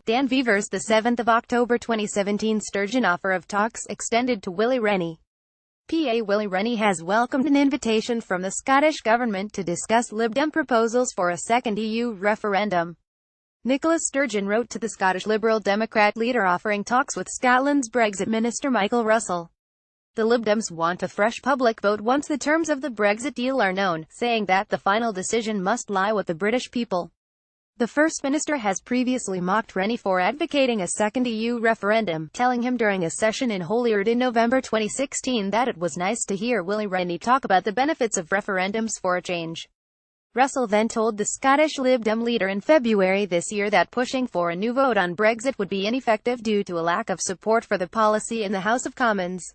Dan Vevers, the 7th of October 2017. Sturgeon offer of talks extended to Willie. Rennie. PA Willie Rennie has welcomed an invitation from the Scottish Government to discuss Lib Dem proposals for a second EU referendum. Nicola Sturgeon wrote to the Scottish Liberal Democrat leader offering talks with Scotland's Brexit Minister Michael Russell. The Lib Dems want a fresh public vote once the terms of the Brexit deal are known, saying that the final decision must lie with the British people. The First Minister has previously mocked Rennie for advocating a second EU referendum, telling him during a session in Holyrood in November 2016 that it was nice to hear Willie Rennie talk about the benefits of referendums for a change. Russell then told the Scottish Lib Dem leader in February this year that pushing for a new vote on Brexit would be ineffective due to a lack of support for the policy in the House of Commons.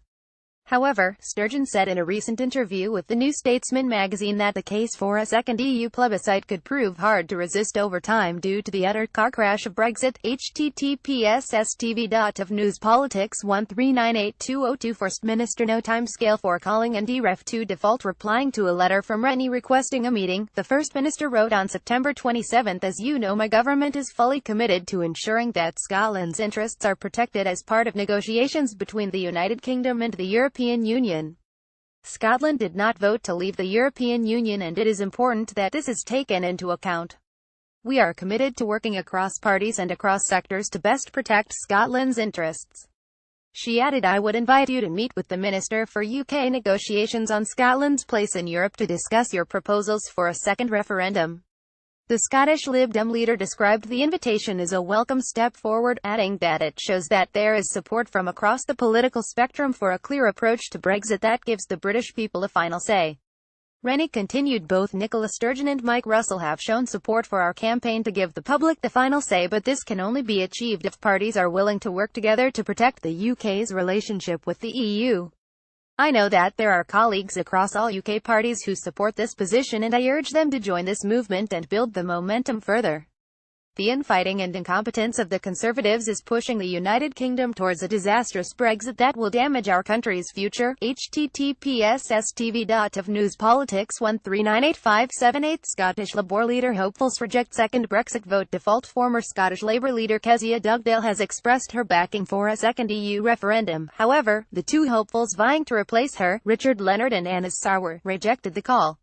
However, Sturgeon said in a recent interview with the New Statesman magazine that the case for a second EU plebiscite could prove hard to resist over time due to the utter car crash of Brexit. https://stv.of/newspolitics13982002 First Minister no timescale for calling NDREF to default. Replying to a letter from Rennie requesting a meeting, the First Minister wrote on September 27, "As you know, my government is fully committed to ensuring that Scotland's interests are protected as part of negotiations between the United Kingdom and the European Union. Scotland did not vote to leave the European Union, and it is important that this is taken into account. We are committed to working across parties and across sectors to best protect Scotland's interests." She added, "I would invite you to meet with the Minister for UK negotiations on Scotland's place in Europe to discuss your proposals for a second referendum." The Scottish Lib Dem leader described the invitation as a welcome step forward, adding that it shows that there is support from across the political spectrum for a clear approach to Brexit that gives the British people a final say. Rennie continued, "Both Nicola Sturgeon and Mike Russell have shown support for our campaign to give the public the final say, but this can only be achieved if parties are willing to work together to protect the UK's relationship with the EU. I know that there are colleagues across all UK parties who support this position, and I urge them to join this movement and build the momentum further. The infighting and incompetence of the Conservatives is pushing the United Kingdom towards a disastrous Brexit that will damage our country's future." https://stv.of/newspolitics13985878 Scottish Labour leader hopefuls reject second Brexit vote default. Former Scottish Labour leader Kezia Dugdale has expressed her backing for a second EU referendum. However, the two hopefuls vying to replace her, Richard Leonard and Anna Sarwar, rejected the call.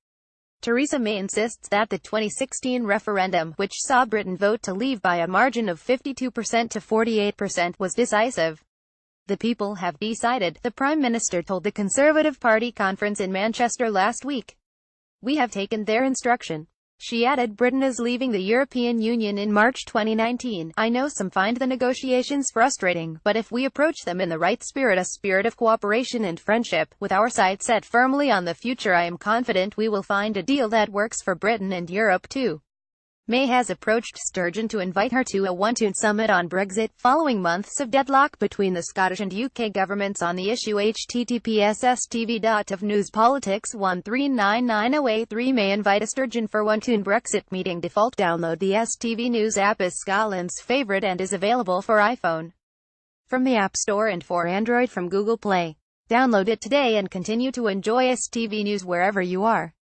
Theresa May insists that the 2016 referendum, which saw Britain vote to leave by a margin of 52% to 48%, was decisive. "The people have decided," the Prime Minister told the Conservative Party conference in Manchester last week. "We have taken their instruction." She added, "Britain is leaving the European Union in March 2019. I know some find the negotiations frustrating, but if we approach them in the right spirit, a spirit of cooperation and friendship, with our sights set firmly on the future, I am confident we will find a deal that works for Britain and Europe too." May has approached Sturgeon to invite her to a one-tune summit on Brexit, following months of deadlock between the Scottish and UK governments on the issue. https://stv.of/newspolitics139908 May invite a Sturgeon for one-tune Brexit meeting default. Download the STV News app as Scotland's favourite and is available for iPhone from the App Store and for Android from Google Play. Download it today and continue to enjoy STV News wherever you are.